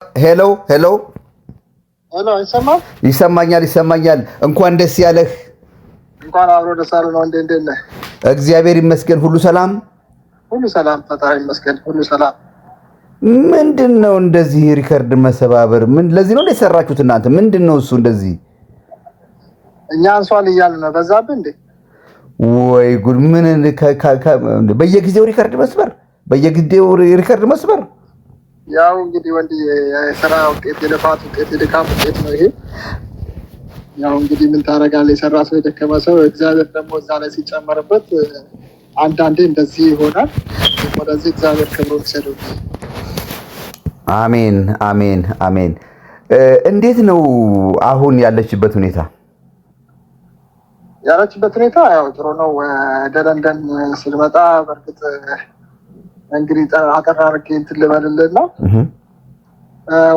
ሄሎ ሄሎ ሄሎ፣ ይሰማል? ይሰማኛል። እንኳን ደስ ያለህ። እንኳን አብሮ ደስ አለ ነው። እንዴት ነህ? እግዚአብሔር ይመስገን፣ ሁሉ ሰላም፣ ሁሉ ሰላም፣ ፈጣሪ ይመስገን፣ ሁሉ ሰላም። ምንድነው እንደዚህ ሪከርድ መሰባበር? ምን ለዚህ ነው የሰራችሁት እናንተ? ምንድነው እሱ እንደዚህ? እኛ አንሷል እያልን ነው። በዛብህ እንዴ? ወይ ጉድ! ምን በየጊዜው ሪከርድ መስበር፣ ያው እንግዲህ ወንድ የሥራ ውጤት፣ የልፋት ውጤት፣ የድካም ውጤት ነው ይሄ። ያው እንግዲህ ምን ታደርጋለህ? የሰራ ሰው የደከመ ሰው እግዚአብሔር ደግሞ እዛ ላይ ሲጨመርበት አንዳንዴ እንደዚህ ይሆናል። ወደዚህ እግዚአብሔር ክብሩን ይሰደው። አሜን አሜን አሜን። እንዴት ነው አሁን ያለችበት ሁኔታ? ያው ጥሩ ነው። ወደ ለንደን ስንመጣ በእርግጥ እንግዲህ አጠር አድርጌ እንትን ልበልልና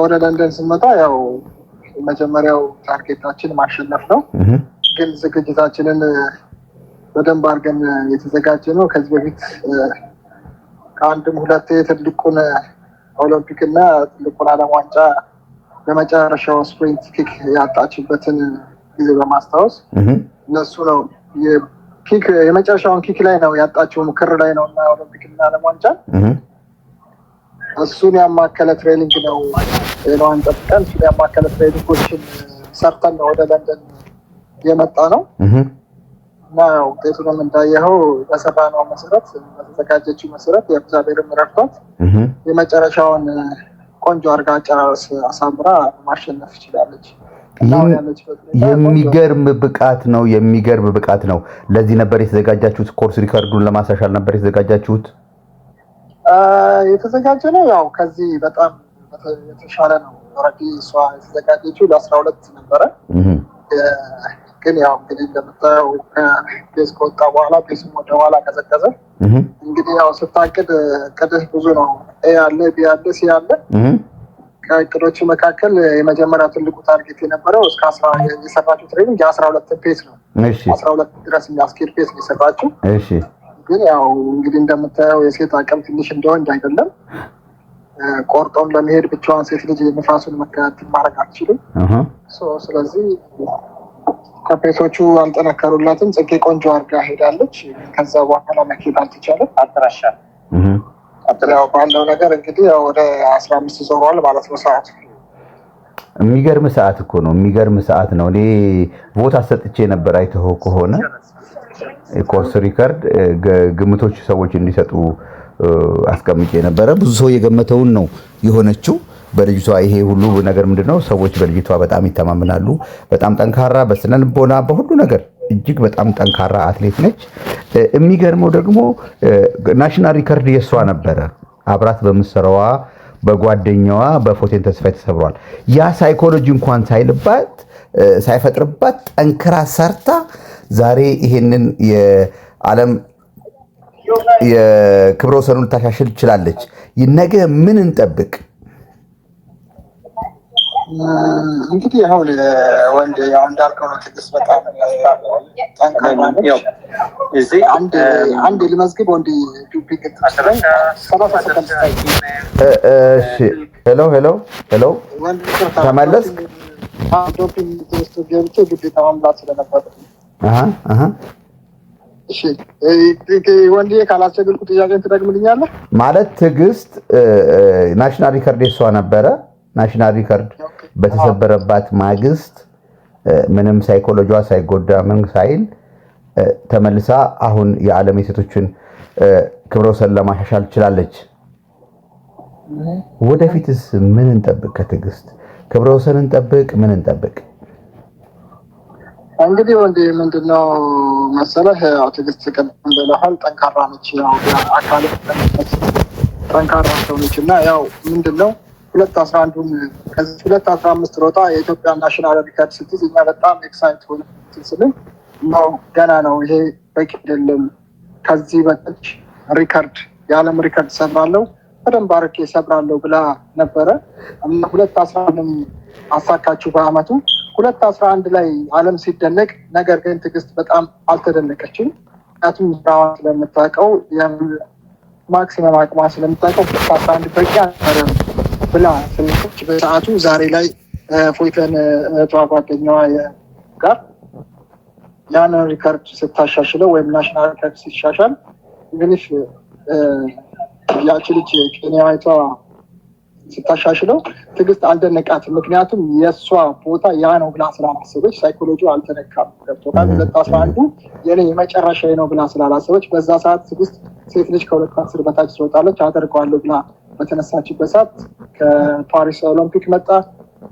ወደ ለንደን ስንመጣ ያው መጀመሪያው ታርጌታችን ማሸነፍ ነው። ግን ዝግጅታችንን በደንብ አድርገን የተዘጋጀ ነው። ከዚህ በፊት ከአንድም ሁለቴ ትልቁን ኦሎምፒክ እና ትልቁን ዓለም ዋንጫ በመጨረሻው ስፕሪንት ኪክ ያጣችበትን ጊዜ በማስታወስ እነሱ ነው ኪክ የመጨረሻውን ኪክ ላይ ነው ያጣችው፣ ምክር ላይ ነው እና ኦሎምፒክ እና ዓለም ዋንጫ እሱን ያማከለ ትሬኒንግ ነው ሌላውን ጠብቀን እሱን ያማከለ ትሬኒንጎችን ሰርተን ነው ወደ ለንደን የመጣ ነው እና ውጤቱንም እንዳየኸው በሰራነው መሰረት በተዘጋጀችው መሰረት የእግዚአብሔርን ረድቷት የመጨረሻውን ቆንጆ አድርጋ አጨራረስ አሳምራ ማሸነፍ ይችላለች። የሚገርም ብቃት ነው። ለዚህ ነበር የተዘጋጃችሁት? ኮርስ ሪከርዱን ለማሻሻል ነበር የተዘጋጃችሁት? የተዘጋጀ ነው። ያው ከዚህ በጣም የተሻለ ነው። ኦልሬዲ እሷ የተዘጋጀችው ለ12 ነበረ። ግን ያው እንግዲህ እንደምታየው ከቤዝ ከወጣ በኋላ ቤዝም ወደ ኋላ ቀዘቀዘ። እንግዲህ ያው ስታቅድ ቅድህ ብዙ ነው። ኤ ያለ ቢ ያለ ሲ ያለ ከእቅዶቹ መካከል የመጀመሪያ ትልቁ ታርጌት የነበረው እስከ 10 የሰራችው ትሬኒንግ የ12 ፔስ ነው። 12 ድረስ የሚያስኬድ ፔስ ነው የሰራችው። ግን ያው እንግዲህ እንደምታየው የሴት አቅም ትንሽ እንደወንድ አይደለም። ቆርጦም ለመሄድ ብቻዋን ሴት ልጅ ንፋሱን መከታተል ማድረግ አትችልም። ስለዚህ ከፔሶቹ አልጠነከሩላትም። ጽጌ ቆንጆ አድርጋ ሄዳለች። ከዛ በኋላ መሄድ አልተቻለም። አትራሻል ያው ባለው ነገር እንግዲህ ያው ወደ 15 ዞሯል ማለት ነው ሰዓቱ። የሚገርም ሰዓት እኮ ነው። የሚገርም ሰዓት ነው። እኔ ቦታ ሰጥቼ ነበር። አይተኸው ከሆነ ኮርስ ሪከርድ ግምቶች ሰዎች እንዲሰጡ አስቀምጬ ነበረ። ብዙ ሰው የገመተውን ነው የሆነችው በልጅቷ። ይሄ ሁሉ ነገር ምንድነው? ሰዎች በልጅቷ በጣም ይተማመናሉ። በጣም ጠንካራ፣ በስነ ልቦና በሁሉ ነገር እጅግ በጣም ጠንካራ አትሌት ነች። የሚገርመው ደግሞ ናሽናል ሪከርድ የሷ ነበረ። አብራት በምትሰራዋ በጓደኛዋ በፎቴን ተስፋዬ ተሰብሯል። ያ ሳይኮሎጂ እንኳን ሳይፈጥርባት ጠንክራ ሰርታ ዛሬ ይሄንን የዓለም የክብረ ወሰኑን ልታሻሽል ትችላለች። ነገ ምን እንጠብቅ? እንግዲህ አሁን ወንድ ያው እንዳልከው ነው። ትዕግስት በጣም አንድ ልመዝግብ ወንድ ዱፕሊክ 30 ሰከንድ። ሄሎ ተመለስክ? ዶፒንግ ቴስት ገብቼ ግዴታ ማምላት ስለነበር እሺ ወንድ ካላስቸገርኩ ጥያቄን ትደግምልኛለህ? ማለት ትዕግስት ናሽናል ሪከርድ የሷ ነበረ። ናሽናል ሪከርድ በተሰበረባት ማግስት ምንም ሳይኮሎጂዋ ሳይጎዳ ምን ሳይል ተመልሳ አሁን የዓለም የሴቶችን ክብረ ወሰን ለማሻሻል ትችላለች። ወደፊትስ ምን እንጠብቅ ከትዕግስት? ክብረ ወሰን እንጠብቅ? ምን እንጠብቅ? እንግዲህ ወንድ ምንድነው መሰለህ ያው ትዕግስት ቀደም ብለሃል፣ ጠንካራ ነች። ያው አካል ጠንካራ ሰው ነች እና ያው ምንድነው 2:11ን ከዚህ 2:15 ሮጣ የኢትዮጵያ ናሽናል ሪከርድ ስትይዝ እኛ በጣም ኤክሳይት ሆነ ስንል ነው ገና ነው ይሄ በቂ አይደለም፣ ከዚህ በታች ሪከርድ የዓለም ሪከርድ ሰብራለሁ በደንብ አርኬ ሰብራለሁ ብላ ነበረ እና 2:11ን አሳካችሁ በአመቱ 2:11 ላይ ዓለም ሲደነቅ፣ ነገር ግን ትዕግስት በጣም አልተደነቀችም። ምክንያቱም ስራዋን ስለምታውቀው ማክሲመም አቅሟ ስለምታውቀው 2:11 በቂ አልነበረም ብላ ስለች በሰዓቱ ዛሬ ላይ ፎይተን ጓደኛዋ ጋር ያንን ሪከርድ ስታሻሽለው ወይም ናሽናል ሪከርድ ሲሻሻል እንግዲህ ያቺ ልጅ ኬንያዊቷ ስታሻሽለው ትዕግስት አልደነቃትም። ምክንያቱም የእሷ ቦታ ያ ነው ብላ ስላላሰበች ሳይኮሎጂ አልተነካም። ገብቶታል። 2:11 የኔ የመጨረሻ ነው ብላ ስላላሰበች በዛ ሰዓት ትዕግስት ሴት ልጅ ከ2:10 በታች ትወጣለች አደርገዋለሁ ብላ በተነሳችበት ሰዓት ከፓሪስ ኦሎምፒክ መጣ።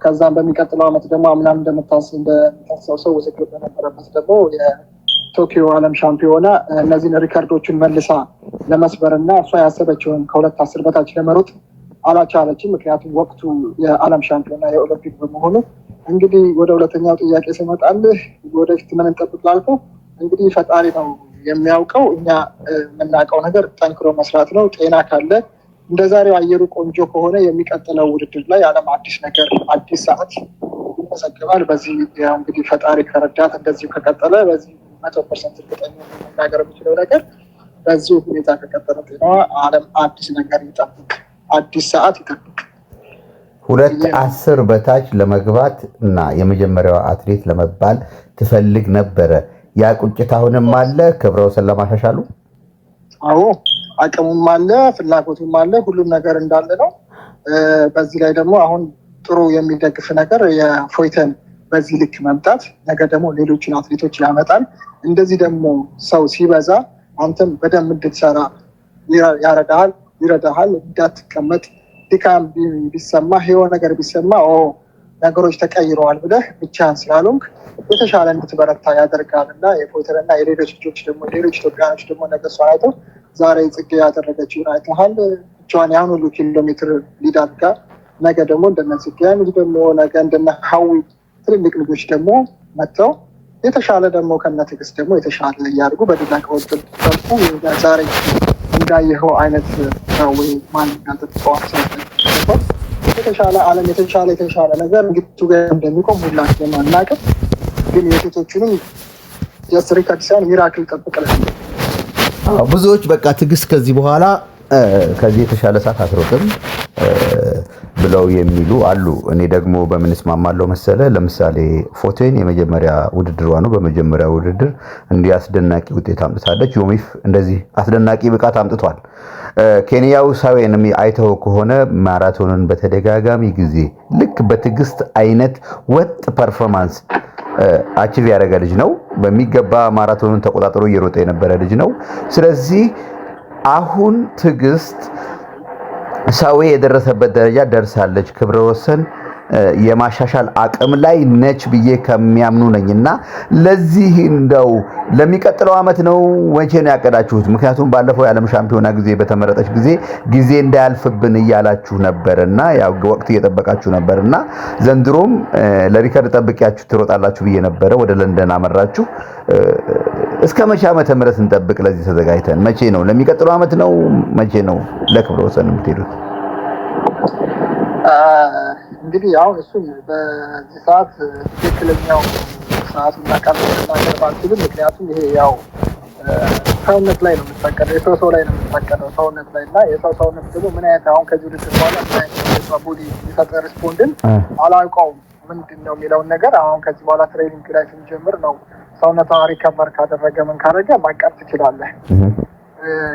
ከዛም በሚቀጥለው ዓመት ደግሞ አምናም እንደምታስታውሰው ውዝግብ በነበረበት ደግሞ የቶኪዮ ዓለም ሻምፒዮና እነዚህን ሪከርዶችን መልሳ ለመስበርና እሷ ያሰበችውን ከ2:10 በታች ለመሮጥ አላቻለችም። ምክንያቱም ወቅቱ የዓለም ሻምፒዮና የኦሎምፒክ በመሆኑ። እንግዲህ ወደ ሁለተኛው ጥያቄ ስመጣልህ ወደፊት ምን እንጠብቅ ላልከው እንግዲህ ፈጣሪ ነው የሚያውቀው። እኛ የምናውቀው ነገር ጠንክሮ መስራት ነው። ጤና ካለ እንደ ዛሬው አየሩ ቆንጆ ከሆነ የሚቀጥለው ውድድር ላይ ዓለም አዲስ ነገር አዲስ ሰዓት ይመዘግባል። በዚህ እንግዲህ ፈጣሪ ከረዳት እንደዚሁ ከቀጠለ በዚህ 100% እርግጠኛ መናገር የምችለው ነገር በዚሁ ሁኔታ ከቀጠለ ጤናዋ ዓለም አዲስ ነገር ይጠብቅ፣ አዲስ ሰዓት ይጠብቅ። 2:10 በታች ለመግባት እና የመጀመሪያዋ አትሌት ለመባል ትፈልግ ነበረ። ያ ቁጭት አሁንም አለ? ክብረ ወሰን ለማሻሻሉ? አዎ አቅሙም አለ፣ ፍላጎቱም አለ፣ ሁሉም ነገር እንዳለ ነው። በዚህ ላይ ደግሞ አሁን ጥሩ የሚደግፍ ነገር የፎይተን በዚህ ልክ መምጣት ነገ ደግሞ ሌሎችን አትሌቶች ያመጣል። እንደዚህ ደግሞ ሰው ሲበዛ አንተም በደንብ እንድትሰራ ይረዳሃል። እንዳትቀመጥ ድካም ቢሰማ የሆነ ነገር ቢሰማ ነገሮች ተቀይረዋል ብለህ ብቻህን ስላልሆንክ የተሻለ እንድትበረታ ያደርጋል እና የፎይተንና የሌሎች ልጆች ደግሞ ሌሎች ኢትዮጵያኖች ደግሞ ነገ እሷን አይተው ዛሬ ጽጌ ያደረገችውን አይተሃል። ብቻዋን ያን ሁሉ ኪሎ ሜትር ሊድ አድርጋ ነገ ደግሞ እንደነ ጽጌ ልጅ ደግሞ ነገ እንደነ ሀዊ ትልልቅ ልጆች ደግሞ መጥተው የተሻለ ደግሞ ከነ ትዕግስት ደግሞ የተሻለ እያደርጉ በደላቀ ወጥል ተልፉ ዛሬ እንዳየኸው አይነት ነው ወይ ማን ያንተጠዋት የተሻለ ዓለም የተሻለ ነገር እንግዲህ ጋር እንደሚቆም ሁላችንም አናውቅም። ግን የሴቶቹንም የሪከርድ ሳይሆን ሚራክል ጠብቀናል። ብዙዎች በቃ ትዕግስት ከዚህ በኋላ ከዚህ የተሻለ ሰዓት አትሮጥም ብለው የሚሉ አሉ። እኔ ደግሞ በምን እስማማለሁ መሰለ? ለምሳሌ ፎቶን የመጀመሪያ ውድድሯ ነው። በመጀመሪያ ውድድር እንዲህ አስደናቂ ውጤት አምጥታለች። ዮሚፍ እንደዚህ አስደናቂ ብቃት አምጥቷል። ኬንያው ሳዌን አይተው ከሆነ ማራቶንን በተደጋጋሚ ጊዜ ልክ በትዕግስት አይነት ወጥ ፐርፎርማንስ አቺቭ ያደረገ ልጅ ነው። በሚገባ ማራቶንን ተቆጣጥሮ እየሮጠ የነበረ ልጅ ነው። ስለዚህ አሁን ትዕግስት ሳዌ የደረሰበት ደረጃ ደርሳለች። ክብረ ወሰን የማሻሻል አቅም ላይ ነች ብዬ ከሚያምኑ ነኝና ለዚህ እንደው ለሚቀጥለው ዓመት ነው ወንቼ ነው ያቀዳችሁት? ምክንያቱም ባለፈው የዓለም ሻምፒዮና ጊዜ በተመረጠች ጊዜ እንዳያልፍብን እያላችሁ ነበርና ያው ወቅት እየጠበቃችሁ ነበርና ዘንድሮም ለሪከርድ ጠብቂያችሁ ትሮጣላችሁ ብዬ ነበረ። ወደ ለንደን አመራችሁ። እስከ መቼ ዓመተ ምህረት እንጠብቅ? ለዚህ ተዘጋጅተን መቼ ነው? ለሚቀጥለው ዓመት ነው? መቼ ነው ለክብረ ወሰን የምትሄዱት? እንግዲህ አሁን እሱን በዚህ ሰዓት ትክክለኛው ሰዓቱና ቀን መናገር ባልችልም፣ ምክንያቱም ይሄ ያው ሰውነት ላይ ነው የምትፈቀደው፣ የሰው ላይ ነው የምትፈቀደው ሰውነት ላይ እና የሰው ሰውነት ደግሞ ምን አይነት አሁን ከዚህ ውድድር በኋላ ምን አይነት ቦዲ የሚሰጥ ሪስፖንድን አላውቀውም ምንድን ነው የሚለውን ነገር አሁን ከዚህ በኋላ ትሬኒንግ ላይ ስንጀምር ነው ሰውነቷ ሪከቨር ካደረገ ምን ካደረገ ማቀር ትችላለህ።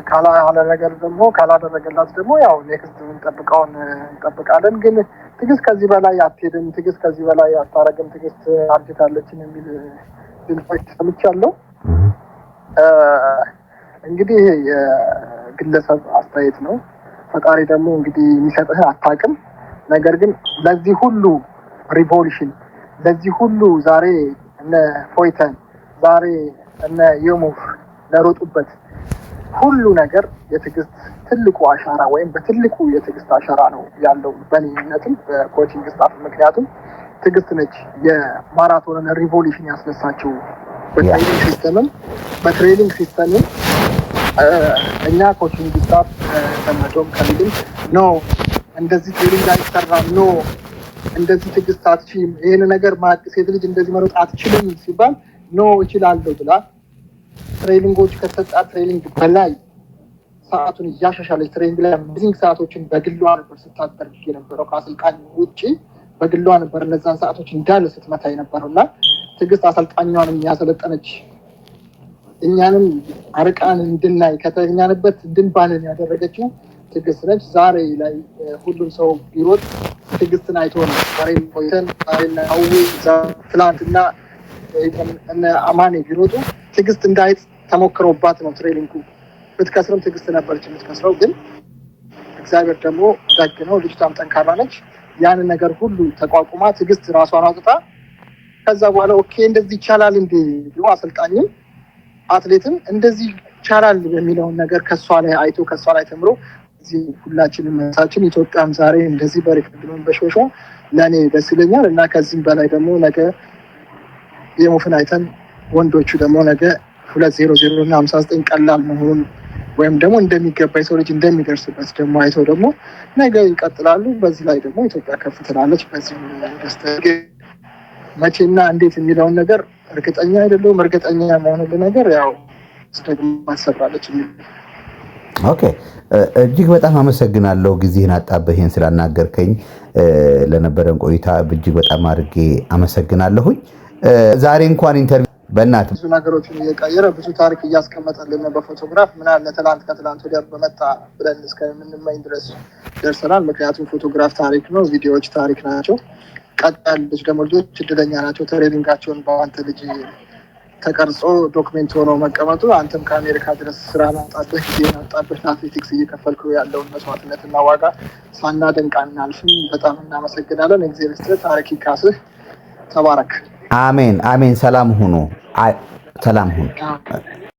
ካላደረገላት ደግሞ ያው ኔክስት እንጠብቀውን እንጠብቃለን። ግን ትዕግስት ከዚህ በላይ አትሄድም፣ ትዕግስት ከዚህ በላይ አታረግም፣ ትዕግስት አርጅታለችን የሚል ድምጾች ሰምቻለሁ። እንግዲህ የግለሰብ አስተያየት ነው። ፈጣሪ ደግሞ እንግዲህ የሚሰጥህ አታውቅም። ነገር ግን ለዚህ ሁሉ ሪቮሉሽን፣ ለዚህ ሁሉ ዛሬ እነ ፎይተን ዛሬ እነ ዮሙፍ ለሮጡበት ሁሉ ነገር የትዕግስት ትልቁ አሻራ ወይም በትልቁ የትዕግስት አሻራ ነው ያለው በእኔ እምነትም በኮቺንግ ስታፍ። ምክንያቱም ትዕግስት ነች የማራቶንን ሪቮሉሽን ያስነሳችው። በትሬኒንግ ሲስተምም እኛ ኮቺንግ ስታፍ ተመዶም ከሚልም ኖ እንደዚህ ትሬኒንግ አይሰራም፣ ኖ እንደዚህ ትዕግስት አትችልም፣ ይህን ነገር ሴት ልጅ እንደዚህ መሮጥ አትችልም ሲባል ኖ እችላለሁ ብላ ትሬኒንጎች ከተሰጣት ትሬኒንግ በላይ ሰዓቱን እያሻሻለች ትሬኒንግ ላይ አሜዚንግ ሰዓቶችን በግሏ ነበር ስታደርግ የነበረው ከአሰልጣኝ ውጪ በግሏ ነበር እነዛን ሰዓቶች እንዳለ ስትመታ የነበረውና ትዕግስት አሰልጣኛዋንም ያሰለጠነች እኛንም አርቃን እንድናይ ከተኛንበት እንድንባልን ያደረገችው ትዕግስት ነች። ዛሬ ላይ ሁሉም ሰው ቢሮጥ ትዕግስትን አይቶ ነው ዛሬ ቆይተን ዛሬና አዊ ትላንትና እነ አማኔ ቢሮጡ ትዕግስት እንዳይት ተሞክሮባት ነው ትሬኒንጉ። ብትከስርም ትዕግስት ነበረች የምትከስረው፣ ግን እግዚአብሔር ደግሞ ደግ ነው። ልጅቷም ጠንካራ ነች። ያንን ነገር ሁሉ ተቋቁማ ትዕግስት ራሷን አውጥታ ከዛ በኋላ ኦኬ እንደዚህ ይቻላል እንዴ ብሎ አሰልጣኝም አትሌትም እንደዚህ ይቻላል የሚለውን ነገር ከሷ ላይ አይቶ ከሷ ላይ ተምሮ እዚህ ሁላችንም መሳችን ኢትዮጵያም ዛሬ እንደዚህ በሪከርድ መንበሽበሿ ለእኔ ደስ ይለኛል እና ከዚህም በላይ ደግሞ ነገ የሙፍን አይተን ወንዶቹ ደግሞ ነገ 200 እና 59 ቀላል መሆኑን ወይም ደግሞ እንደሚገባ የሰው ልጅ እንደሚደርስበት ደግሞ አይተው ደግሞ ነገ ይቀጥላሉ። በዚህ ላይ ደግሞ ኢትዮጵያ ከፍ ትላለች። በዚህ ደስተግ መቼና እንዴት የሚለውን ነገር እርግጠኛ አይደለሁም። እርግጠኛ መሆኑን ነገር ያው ደግሞ ማሰራለች። ኦኬ፣ እጅግ በጣም አመሰግናለሁ ጊዜህን አጣበህን ስላናገርከኝ። ለነበረን ቆይታ እጅግ በጣም አድርጌ አመሰግናለሁኝ። ዛሬ እንኳን ኢንተርቪው በእናት ብዙ ነገሮችን እየቀየረ ብዙ ታሪክ እያስቀመጠልን ነው በፎቶግራፍ ምን አለ ትናንት ከትናንት ወዲያ በመጣ ብለን እስከምንመኝ ድረስ ደርሰናል። ምክንያቱም ፎቶግራፍ ታሪክ ነው፣ ቪዲዮዎች ታሪክ ናቸው። ቀጣይ ልጅ ደግሞ ልጆች እድለኛ ናቸው። ትሬኒንጋቸውን በአንተ ልጅ ተቀርጾ ዶክሜንት ሆኖ መቀመጡ አንተም ከአሜሪካ ድረስ ስራ ናጣበህ ጊዜ ናጣበህ ለአትሌቲክስ እየከፈልኩ ያለውን መስዋዕትነትና ዋጋ ሳናደንቅ አናልፍም። በጣም እናመሰግናለን። እግዚአብሔር ይስጥህ። ታሪክ ይካስህ። ተባረክ። አሜን አሜን። ሰላም ሁኑ። ሰላም ሁኑ።